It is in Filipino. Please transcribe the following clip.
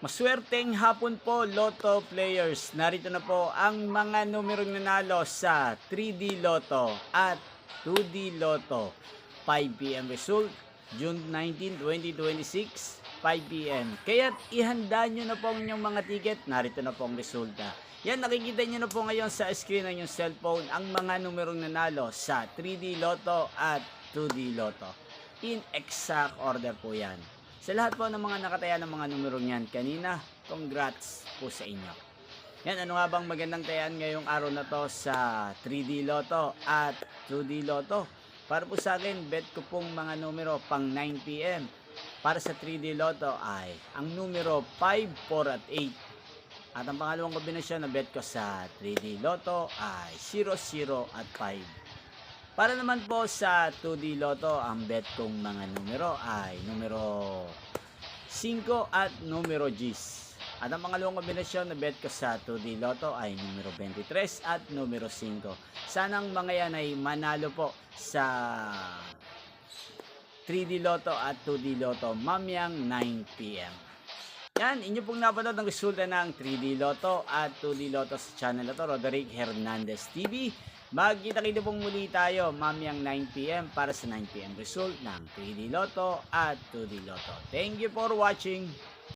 Maswerteng hapon po, Lotto players. Narito na po ang mga numerong nanalo sa 3D Lotto at 2D Lotto. 5 p.m. result, June 19, 2026, 5 p.m. Kaya't ihanda nyo na po ang inyong mga ticket. Narito na po ang resulta. Yan, nakikita nyo na po ngayon sa screen ng inyong cellphone ang mga numerong nanalo sa 3D Lotto at 2D Lotto. In exact order po yan. Sa lahat po ng mga nakataya ng mga numerong yan kanina, congrats po sa inyo. Yan, ano nga bang magandang tayaan ngayong araw na to sa 3D Lotto at 2D Lotto? Para po sa akin, bet ko pong mga numero pang 9 p.m. Para sa 3D Lotto ay ang numero 5, 4 at 8. At ang pangalawang kombinasyon na bet ko sa 3D Lotto ay 0, 0 at 5. Para naman po sa 2D Lotto, ang bet kong mga numero ay numero 5 at numero Gs. At ang pangalawang kombinasyon na bet ko sa 2D Lotto ay numero 23 at numero 5. Sanang mga yan ay manalo po sa 3D Lotto at 2D Lotto mamayang 9 p.m. Yan, inyo pong napanood ang resulta ng 3D Lotto at 2D Lotto sa channel na to, Roderick Hernandez TV. Magkita-kita pong muli tayo mamayang 9 p.m. para sa 9 p.m. result ng 3D Lotto at 2D Lotto. Thank you for watching.